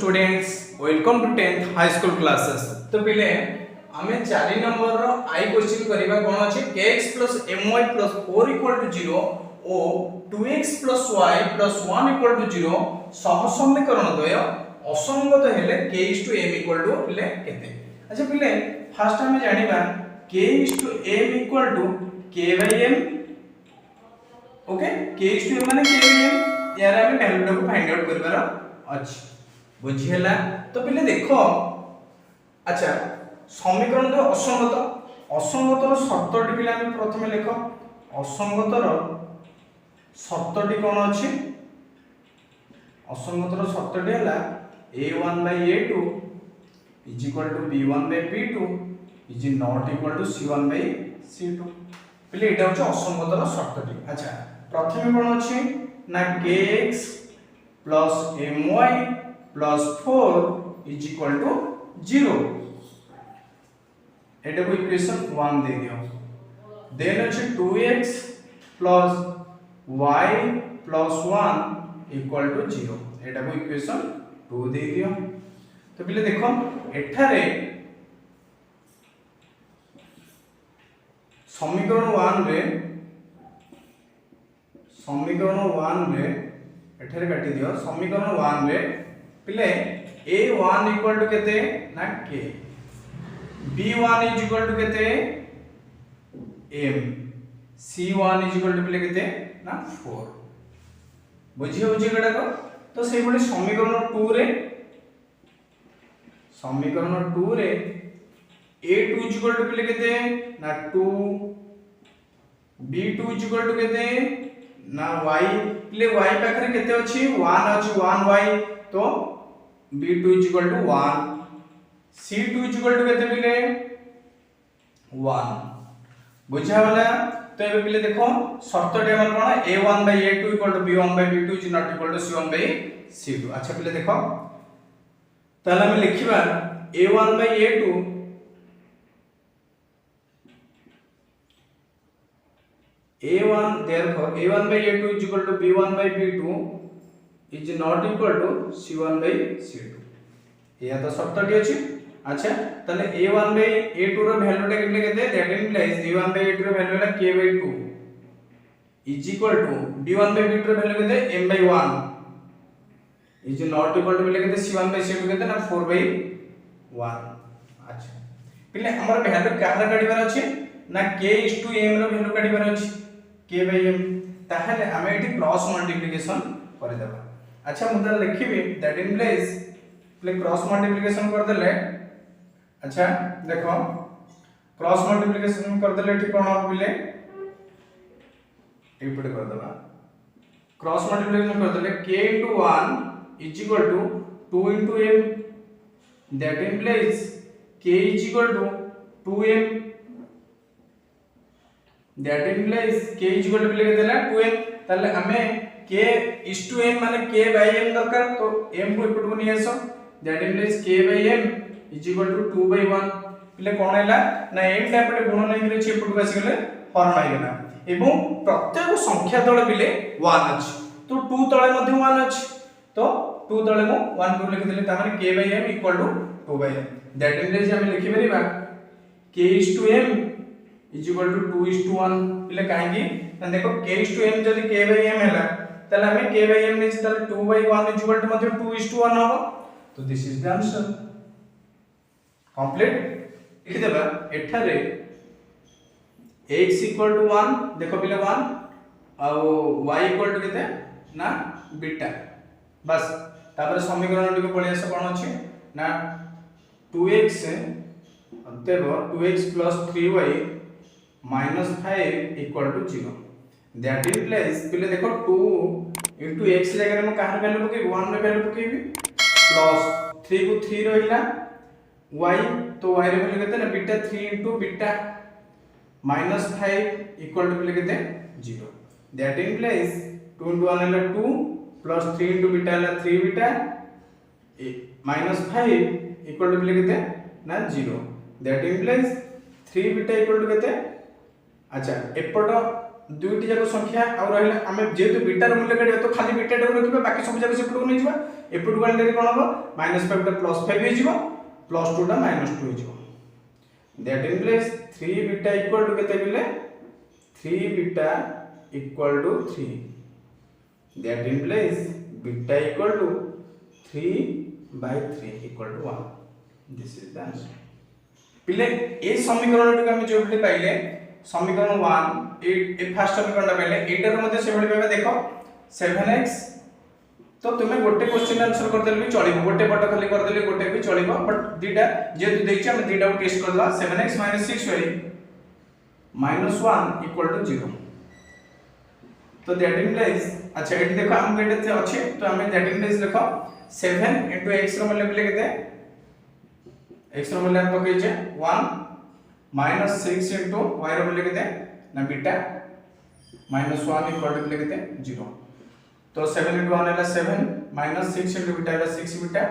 Students, welcome to 10th high school classes. तो पिले आमे 4 नंबर रो आई क्वेश्चन करिबा कोन अछि kx + my + 4 = 0 O 2x + y + 1 = 0 सह समीकरण द्वय असंगत हेले k/m = पिले केते। अच्छा पिले फर्स्ट हमें जानिबा k/m = k/m। ओके, k/m माने k/m यार हम वैल्यू को फाइंड आउट करबार अछि। बुझी ହେଲା तो पिले देखो। अच्छा समीकरण जो असंगतर शर्तटी पिले हम प्रथमे लिखो। असंगतर शर्तटी कोन अछि? असंगतर शर्तटी हला a1/a2 = b1/b2 is not equal to c1/c2। पिले एटा होछ असंगतर शर्तटी। अच्छा प्रथमे कोन अछि ना kx + my + 4 = 0। एटा को इक्वेशन 1 दे दियो। देन अछि 2x + y + 1 = 0। एटा को इक्वेशन 2 दे दियो। तो पिले देखो एठारे समीकरण 1 रे एठारे काटी दियो। समीकरण 1 रे पिले a1 = केते ना k, b1 = केते m, c1 = पिले केते ना 4। बुझी होची गडा को। तो सेही बडी समीकरण 2 रे a2 = पिले केते ना 2, b2 = केते ना y। पिले y पाखरे केते अछि 1 अछि 1y। तो b2 = 1, c2 = केते पिले 1। बुझा होला। तो एबे पिले देखो शर्तटी हमर कोन a1/a2 = b1/b2 is not equal to c1/c2। अच्छा पिले देखो ताले हम लिखिबा a1/a2 therefore a1/a2 = b1/b2 is not equal to c1/c2। या तो शर्तटी अछि। अच्छा ताले a1/a2 रो वैल्यू टा केते केते दैट इम्प्लाइज a1/a2 रो वैल्यू ला k/2 is equal to b1/b2 रो वैल्यू केते m/1 is not equal to केते c1/c2 केते ना 4/1। अच्छा पिले हमर वैल्यू काहरा काढिबार अछि ना k/m रो वैल्यू काढिबार अछि k/m। ताहले हमें एठी क्रॉस मल्टीप्लिकेशन कर देबा। अच्छा मुदा लिखिबी that implies play cross multiplication कर देले। अच्छा देखो क्रॉस मल्टीप्लिकेशन कर देले एठी कोन हो पिले एपटे कर देबा। क्रॉस मल्टीप्लिकेशन कर देले k * 1 = 2 * m that implies k = 2m। That implies k = पिले के देला 2m। ताले हमें k/m माने k/m दरकार। तो m को एपट को नि आसो दैट इम्प्लाइज k/m = 2/1। पिले कोन हैला ना m टा एपटे गुण नै करे छै एपट को आसी गेले हरण आइ गेला। एवं प्रत्येक संख्या तळे पिले 1 अछि। तो 2 तळे मध्ये 1 अछि। तो 2 तळे मु 1 को लिखि देले। ता माने k/m = 2/m। दैट इम्प्लाइज हम लिखि परिबा k/m = 2:1। पिले काहेकि ना देखो k/m जदि k/m हैला ताले हमें k/m ने ताले 2/1 = मध्ये 2:1 होबो। तो this is the answer complete. लिखि देबा एठारे x = 1 देखो पिले 1 आ y = केते ना बीटा। बस तापर समीकरण टिको पळि आसे कोन अछि ना 2x देबो 2x + 3y - 5 = 0। दैट इम्प्लाइज पिले देखो 2 * x जगह रे म काहर वैल्यू पके 1 रे वैल्यू पकेबी प्लस 3 को 3 रहिला y। तो y रे वैल्यू केते ना बीटा 3 * बीटा -5 = पिले केते 0। दैट इम्प्लाइज 2 * 1 हैला 2 प्लस 3 * बीटा हैला 3 बीटा -5 = पिले केते ना 0। दैट इम्प्लाइज 3 बीटा = केते। अच्छा एपट दुईटी जाक संख्या आ रहले आमे जेतु बीटा रो मूल्य काढिबा तो खाली बीटा टाको रखिबा बाकी सब जाक सेपटू नै जिबा एपटू काढले कोन हो -5 टा +5 हे जिवो +2 टा -2 हे जिवो that implies 3 beta equal to केते बिले 3 beta equal to 3 that implies beta equal to 3/3 equal to 1 this is the answer पिले ए समीकरण टिक हम जो भली पाइले समीकरण 1 ए फर्स्ट समीकरण पाइले एटार मध्ये से भली पाइबा देखो 7x तो तुमे गोटे क्वेश्चन आंसर कर देले भी चलिबो गोटे पट खाली कर देले गोटे भी चलिबो बट दीटा जेतु देखि हम दीटा को टेस्ट करला 7x - 6y -1 इक्वल टू 0 तो दैट इम्प्लाइज अच्छा एटी देखो हम केते अछि तो हमें दैट इम्प्लाइज देखो 7 * x रो मूल्य बिले केते x रो मूल्य हम पकई जे 1 -6 * y रो मूल्य केते ना बीटा -1 इक्वल टू बिले केते 0 तो 7 * 1 है 7 -6 * बीटा है 6 बीटा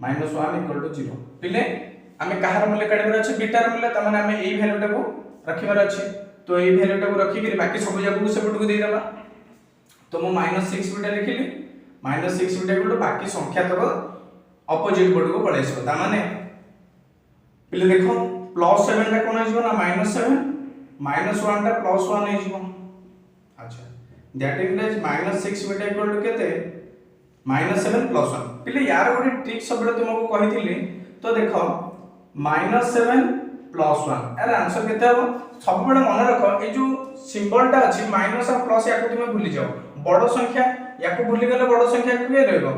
-1 इक्वल टू 0 पिले हमें कहार मूल्य काढिबार अछि बीटा रो मूल्य त माने हमें एई वैल्यू टाको रखिबार अछि तो एई वैल्यू टाको रखि के बाकी सब जाको सेपटू को दे देबा तो मो -6 बीटा लिखिली -6 बीटा इक्वल टू बाकी संख्या तक ऑपोजिट पट को पळेसो त माने पिले देखो +7 टा कोन आइजो ना -7 -1 टा +1 आइजो अच्छा that implies -6 beta equal to केते -7 + 1 पिले यार गोटे ट्रिक सबले तुमको कहिथिली तो देखो -7 + 1 यार आंसर केते हो सब बडे मन रखो ए जो सिंबल टा अछि माइनस और प्लस याको तुम भूली जाओ बड़ संख्या याको भूली गले बड़ संख्या के रहबो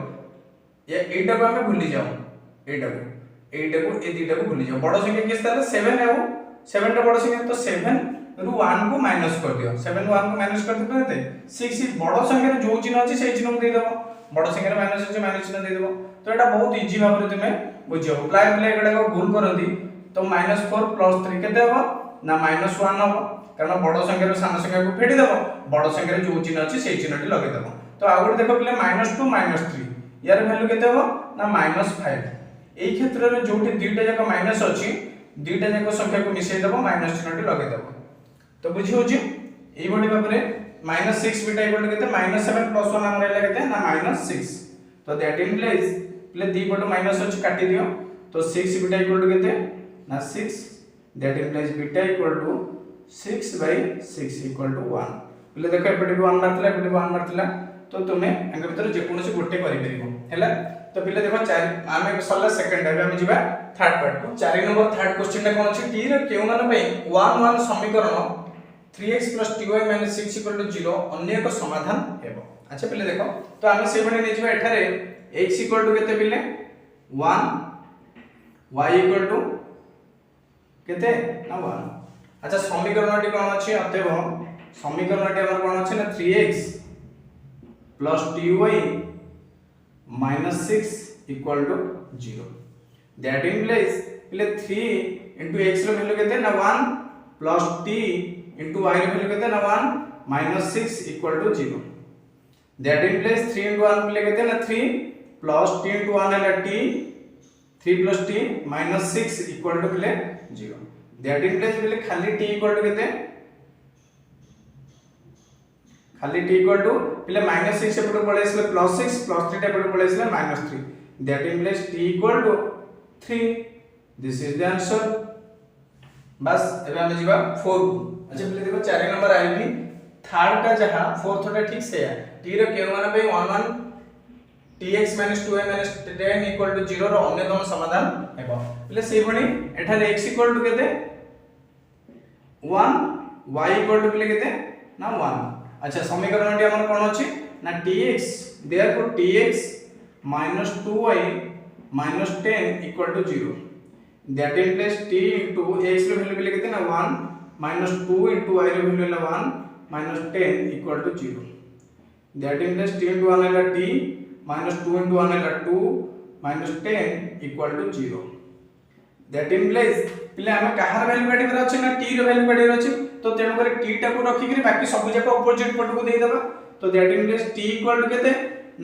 ये एटा को हमें भूली जाओ एटा को ए दीटा को भूली जाओ बड़ संख्या किस तरह 7 है वो 7 टा बड़ संख्या तो 7 रु 1 को माइनस कर दियो 7 रु 1 को माइनस कर दे केते 6 बड़ संख्या रे जो चिन्ह अछि सेही चिन्ह को दे देबो बड़ संख्या रे माइनस अछि माइनस चिन्ह दे देबो तो एटा बहुत इजी भाबरे तुमे बुझियो प्राय प्ले एटा को भूल करंती तो -4 + 3 केते होबो ना -1 होबो कारण बड़ संख्या रो सान संख्या को फेडी देबो बड़ संख्या रे जो चिन्ह अछि सेही चिन्हटी लगे देबो तो आगुड देखो पिले -2 -3 यार वैल्यू केते होबो ना -5 एई क्षेत्र रे जोटी दुईटा जाक माइनस अछि दुईटा जाक संख्या को मिसै देबो माइनस चिन्हटी लगे देबो तो बुझी होची एई बडी बाबरे -6 बीटा इक्वल टू केते -7 + 1 हमर रहला केते ना -6 तो दैट इम्प्लाइज प्ले दी बड माइनस अछि काटी दियो तो 6 बीटा इक्वल टू केते ना 6 that implies beta equal to 6/6 equal to 1 प्ले देखो एपटे 1 मारतला एपटे 1 मारतला तो तुमे अंग भीतर जे कोनोसी गोटे करि परिबो हैला तो पिले देखो 4 आमे सल्ला सेकंड टाइम आमे जिबा थर्ड पार्ट को 4 नंबर थर्ड क्वेश्चन टा कोन अछि टी रे केउ मान पे 1 1 समीकरण 3x + 2y - 6 = 0 अन्य एक समाधान हेबो अच्छा पिले देखो तो आमे से बने नै जिबा एठारे x = केते पिले 1 y = केते ना 1 अच्छा समीकरण टी कोन अछि अतएव समीकरण टी हमर कोन अछि ना 3x + 2y - 6 = 0 दैट इम्प्लाइज पिले 3 * x रो वैल्यू केते ना 1 + t * y रो वैल्यू केते ना 1 - 6 = 0 दैट इम्प्लाइज 3 * 1 पिले केते ना 3 + t * 1 हैला t 3 + t - 6 = पिले 0 दैट इम्प्लाइज पिले खाली t = केते खाली t = पिले -6 एपटो पळेसले +6 +3 एपटो पळेसले -3 that implies t = 3 this is the answer बस एबे हम जिबा 4 अच्छा पिले देखो 4 नंबर आईबी थर्ड का जहां फोर्थ टा ठीक से है t रे केउ माने पे 1 1 tx - 2y - 10 = 0 रो अन्यतम समाधान हेबो पिले से भणी एठाले x = केते 1 y = पिले केते ना 1 अच्छा समीकरण टी हमर कोन अछि ना tx therefore tx - 2y - 10 = 0 that implies t * x रो वैल्यू पिले केते ना 1 - 2 * y रो वैल्यू ला 1 - 10 = 0 दैट इम्प्लाइज t * 1 हैला t - 2 * 1 हैला 2 - 10 = 0 दैट इम्प्लाइज पिले हम कहार वैल्यू काढिबार अछि ना t रो वैल्यू काढिबार अछि तो तेनु करे t टा को रखि कि बाकी सब जाक ऑपोजिट पट को देई देबा तो दैट इम्प्लाइज t = केते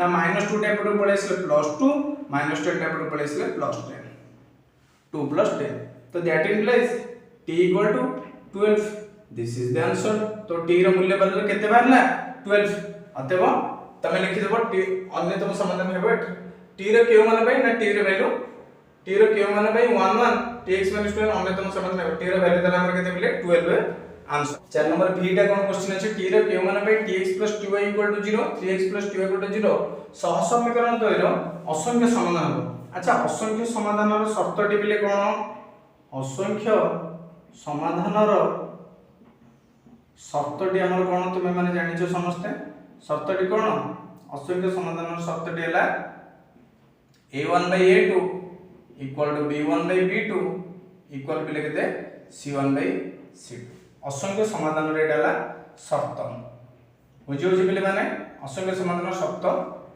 ना -2 टा पट पळेसले +2 -10 टा पट पळेसले +10 2 + 10 तो that implies t = 12 this is the answer. तो टी रो मूल्य बदल केते बाहरला 12। अतएव तमे लिखि देबो टी अन्यतम समाधान हेबो टी रो केउ मान भाई ना टी रो वैल्यू टी रो केउ मान भाई 1 1 tx - 12 अन्यतम समाधान हेबो टी रो वैल्यू तला हमर केते मिले 12 आंसर। 4 नंबर v टा कोन क्वेश्चन अछि टी रो केउ मान भाई tx + 2y = 0 3x + 2y = 0 सह समीकरण द्वयर असंख्य समाधान हो। अच्छा असंख्य समाधानर शर्तटी बिले कोन असंख्य समाधानर शर्तटी हमर कोन तुमे माने जानिछो समस्ते शर्तटी कोन असंख्य समाधानर शर्तटी हला a1/a2 = b1/b2 इक्वल बिले केते c1/c2 असंख्य समाधान रे डाला शर्त बुझियो जे बिले माने असंख्य समाधान शर्त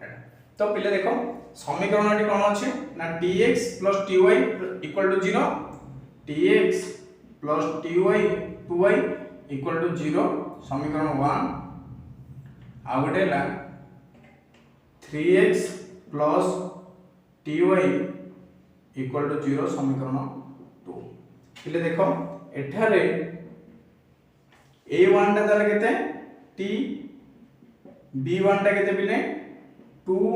एटा। तो पिले देखो समीकरणटी कोन अछि ना tx + ty = 0 tx + ty 2y = 0 समीकरण 1 आ गोटेला 3x + ty = 0 समीकरण 2 पिले देखो एठारे a1 टा ताले केते t b1 टा केते पिले 2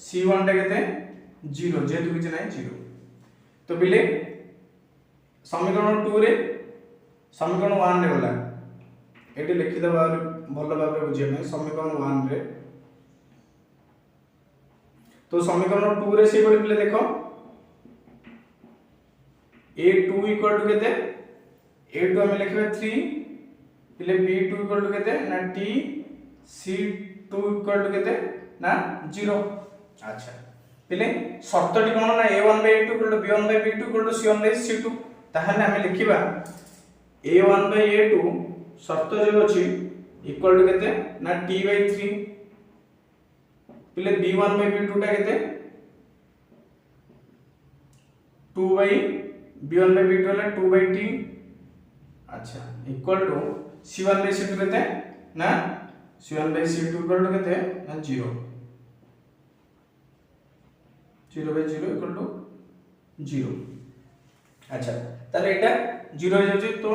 c1 टा केते 0 जेतु किछ नाही 0। तो पिले समीकरण 2 रे समीकरण 1 रे होला एटी लिखि दबा भलो भाबरे बुझिया नै समीकरण 1 रे। तो समीकरण 2 रे से बडी पिले देखो a2 = केते a2 हम लिखबे 3 पिले b2 = केते ना t c2 = केते ना 0। अच्छा पिले शर्तटी कोन ना a1/a2 = b1/b2 = c1/c2 ताहले हम लिखिबा a1/a2 शर्त जे अछि इक्वल केते ना t/3 पिले b1/b2 टा केते 2/b1/b2 होला 2/t। अच्छा इक्वल टू c1/c2 केते ना c1/c2 इक्वल टू केते ना 0 0/0 इक्वल टू 0। अच्छा ताले एटा 0 हो जाउची तो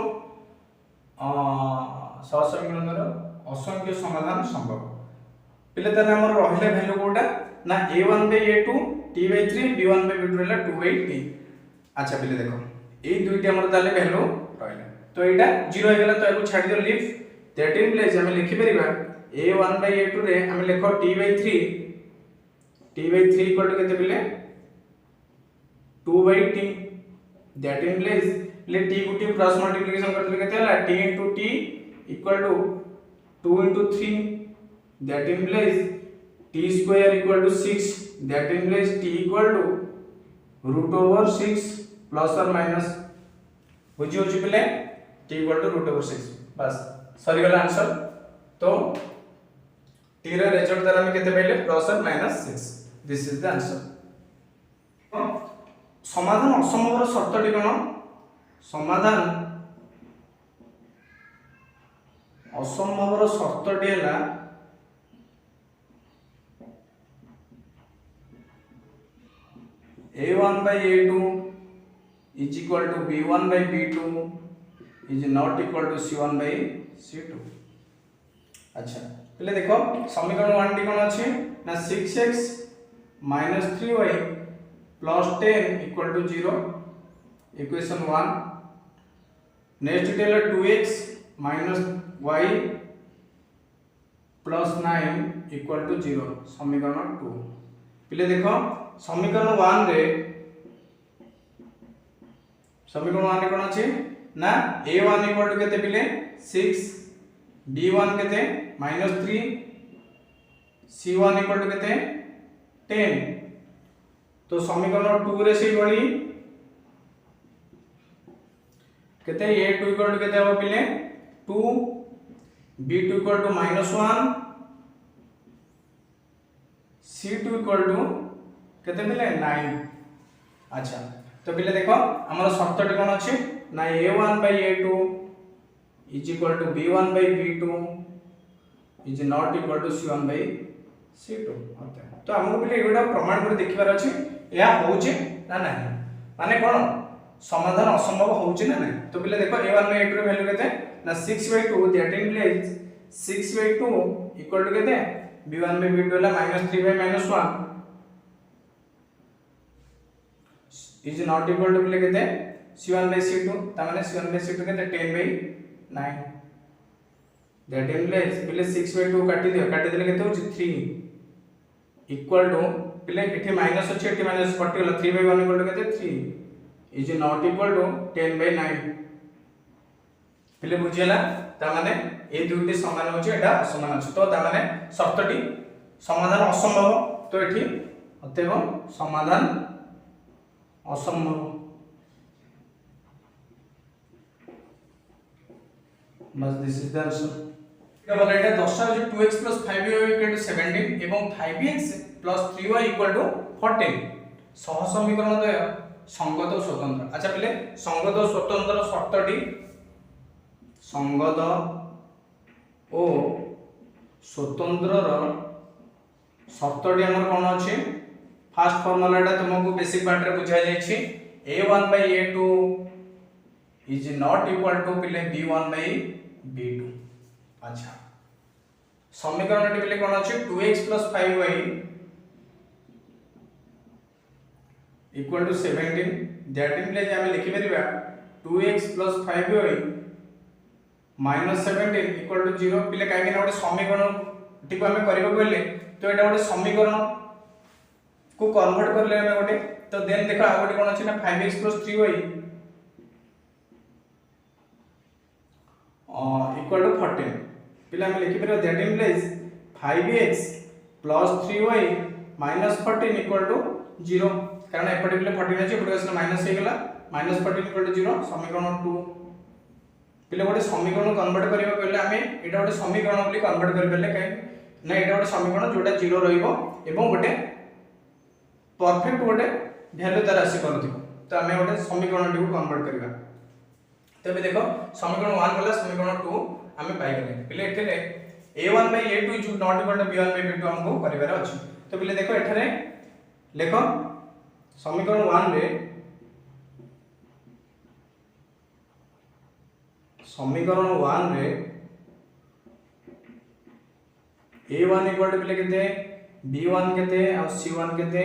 सहसमीकरणर असंख्य समाधान संभव पिले ताले हमर रहिले वैल्यू कोटा ना a1/a2 t/3 b1/b2 होला 2/t। अच्छा पिले देखो ए दुईटी हमर ताले वैल्यू रहिले तो एटा 0 हो गेला तो एको छाडी दो लिफ दैट इन प्लेस हम लिखि परिबा a1/a2 रे हम लिखो t/3 इक्वल टू केते पिले 2/t दैट इन प्लेस ले t गुटी क्रॉस मल्टीप्लिकेशन करले केते होला t * t equal to 2 * 3 that in place t² = 6 that in place t = √/6 plus और माइनस बुझियो छि पिले t = √/6 बस सरी गला आंसर। तो t रे रिजल्ट तार हम केते पाइले प्लस और minus 6 this is the answer. समाधान असंभवर शर्तटी कोन समाधान असंभवर शर्तटी हैला a1/a2 is equal to b1/b2 is not equal to c1/c2। अच्छा पहले देखो समीकरण 1 टी कोन अछि ना 6x - 3y + 10 = 0 equation 1। Next tell 2x - y + 9 = 0 समीकरण 2। पहले देखो समीकरण 1 रे कोन अछि ना a1 = केते पिले 6 b1 केते -3 c1 = केते 10। तो समीकरण 2 रे से बडी केते a2 = केते हो पिले 2 b2 = -1 c2 = केते पिले 9। अच्छा तो पिले देखो हमर शर्तटी कोन अछि ना a1/a2 = b1/b2 is not equal to c1/c2 होता है। तो हमको पिले एगोडा प्रमाण कर देखिबार अछि या होउची ना नाही माने कोन समाधान असंभव होउची ना नाही। तो पिले देखो a1/a2 रे वैल्यू केते ना 6/2 दैट इम्प्लाइज 6/2 इक्वल टू केते b1 by b2 होला -3/-1 इज नॉट इक्वल टू बोले केते c1 by c2 ता माने c1 by c2 केते 10/9 दैट इम्प्लाइज बोले 6/2 काटी देले केते हो 3 इक्वल टू बोले एठी माइनस अछि एठी माइनस कटि होला 3/1 इक्वल टू केते 3 इज नॉट इक्वल टू 10/9 बोले बुझियला ता माने ए दुइटी समान होछि एटा असमान अछि तो ता माने शर्तटी समाधान असंभव तो एठी अतएव समाधान असंभव बस दिस इज द आंसर बोले एटा दर्शा जे 2x + 5y = 17 एवं 5x + 3y = 14 सह समीकरण द्वय संगत और स्वतंत्र। अच्छा पहले संगत और स्वतंत्र शर्तटी संगत और स्वतंत्रर शर्तटी हमर कोन अछि फास्ट फार्मूलाटा तुमको बेसिक पार्ट रे बुझाई जायछि a1 by a2 is not equal to पहले b1 by b2। अच्छा समीकरणटी पहले कोन अछि 2x + 5y equal to 17 that implies हमें लिखि परिबा 2x + 5y -17 equal to 0 पहले काहे कि ना गोटे समीकरण टिको हमें करबा कहले तो एटा गोटे समीकरण को कन्वर्ट करले हमें गोटे तो देन देखो आ गोटे कोन अछि ना 5x + 3y equal to 14 पहले हमें लिखि परिबा that implies 5x + 3y -14 equal to 0 कारण एपटे पहले 14 अछि एपटे असना माइनस हे गेला -14 equal to 0 समीकरण 2 पहले गोटे समीकरण कन्वर्ट करबा पहले हमें एटा गोटे समीकरण बोली कन्वर्ट कर पहले काहे ना एटा गोटे समीकरण जोटा 0 रहइबो एवं गोटे परफेक्ट गोटे वैल्यू तार राशि करथिबो तो हमें गोटे समीकरण टी को कन्वर्ट करबा तबे देखो समीकरण 1 गला समीकरण 2 हमें पाई गले पहले एठले a1 by a2 is not equal to b1 by b2 हमको परिवार अछि तो पहले देखो एठरे लेखो समीकरण 1 रे समीकरण 1 रे a1 इक्वल टू केते b1 केते और c1 केते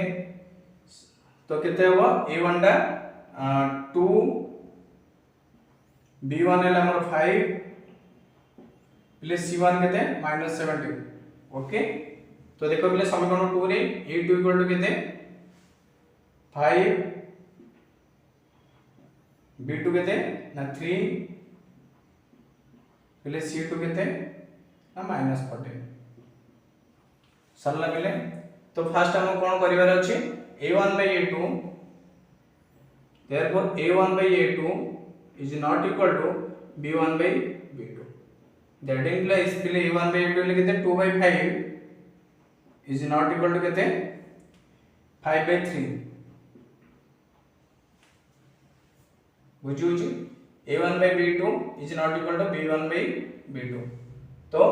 तो केते हो a1 टा 2 b1 है हमर 5 प्लस c1 केते -17 ओके तो देखो पहले समीकरण 2 रे a2 इक्वल टू केते 5 b2 केते ना 3 प्लस c2 केते ना -14 सरला पहले तो फर्स्ट हम कोन करिवार अछि a1 by a2 therefore a1 by a2 is not equal to b1 by b2 that implies पहले a1 by a2 ले केते 2 by 5 is not equal to केते 5 by 3 बुझु a1 by b2 is not equal to b1 by b2 तो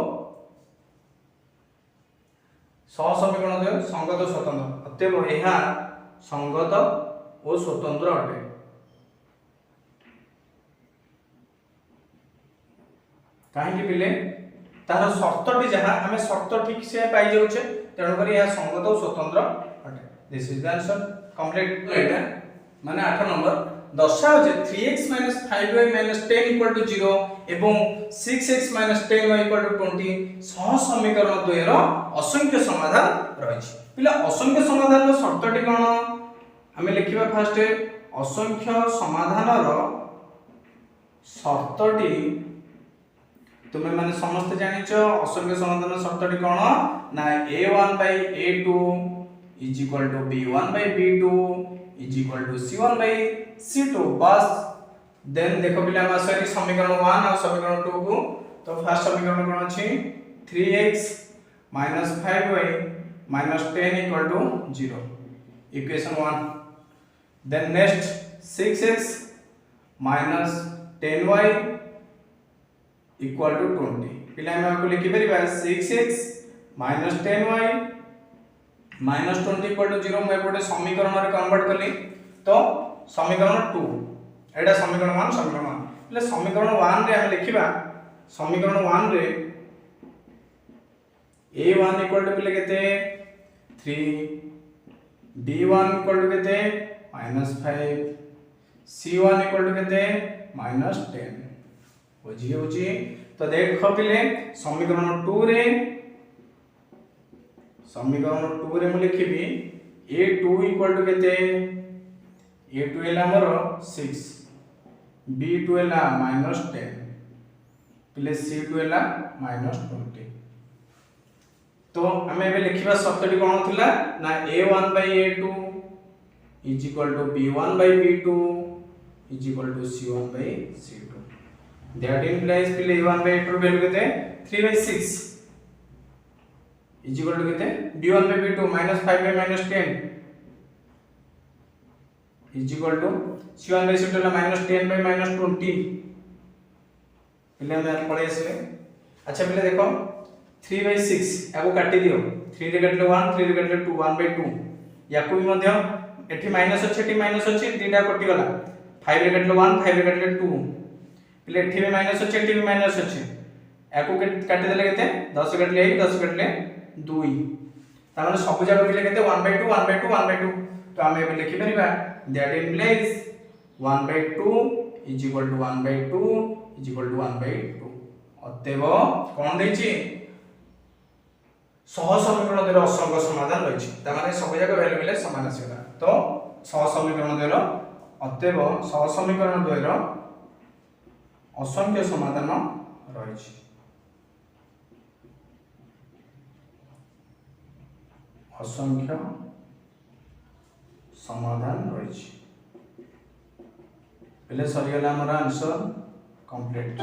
सह समीकरण द्वय संगत स्वतंत्र अतएव एहा संगत और स्वतंत्र अटे काहे कि पिले तार शर्तटी जहां हमें शर्त ठीक से पाई जाउछे तेणु करी यह संगत और स्वतंत्र अटे this is the answer complete एटा माने 8 नंबर दर्शाओ जे 3x - 5y - 10 = 0 एवं 6x - 10y = 20 सह समीकरण द्वयर असंख्य समाधान रहिछि पिला असंख्य समाधान रो शर्तटी कोन हमें लिखिबा फास्ट असंख्य समाधान रो शर्तटी तुमे माने समस्त जानिछ असंख्य समाधान शर्तटी कोन ना a1 by a2 is equal to b1 by b2 is equal to c1 by c2 बस देन देखो पिला हम सरी समीकरण 1 और समीकरण 2 को तो फर्स्ट समीकरण कोन अछि 3x - 5y - 10 = 0 equation 1 then next 6x - 10y equal to 20 पिला हम को लिखि परिबा 6x - 10y -20 equal to 0 मैं एपटे समीकरण रे कन्वर्ट करली तो समीकरण 2 एटा समीकरण 1 समीकरण 1 ले समीकरण 1 रे हम लिखिबा समीकरण 1 रे a1 इक्वल टू पिले केते 3, b1 इक्वल टू केते -5, c1 इक्वल टू केते -10 बुझी होची। तो देख पिले समीकरण 2 रे मु लिखिबी a2 इक्वल टू केते a2 एला हमर 6, b2 एला -10 पिले c2 एला -20। तो हमें एबे लिखिबा शब्दटी कोन थिला ना a1/a2 is equal to b1/b2 is equal to c1/c2। That implies पिले a1/a2 वैल्यू केते 3/6 इज इक्वल टू केते b1/b2 -5/-10 is equal to c1/c2 ला -10/-20 पिले हम पळे आसले। अच्छा पिले देखो 3/6 याको काटी दियो 3 रे काटले 1 3 रे काटले 2 1/2 याको भी मध्य एठी माइनस अछि एठी माइनस अछि दीटा कटि गला 5 रे काटले 1 5 रे काटले 2 पिले एठी भी माइनस अछि एठी भी माइनस अछि याको काटी देले केते 10 काटले 1 10 काटले 2 ता माने सब जागा पिले केते 1/2 1/2 1/2। तो हम एबे लिखि परिबा that implies 1/2 is equal to 1/2 is equal to 1/2। अतएव कोन दैछि सह समीकरण द्वयर असंख्य समाधान रही है माने सब जगह वैल्यू मिले समान आसीला। तो सह समीकरण द्वयर अतएव सह समीकरण द्वयर असंख्य समाधान रही है। असंख्य समाधान रही है। पहले सरीगला हमर आंसर कंप्लीट।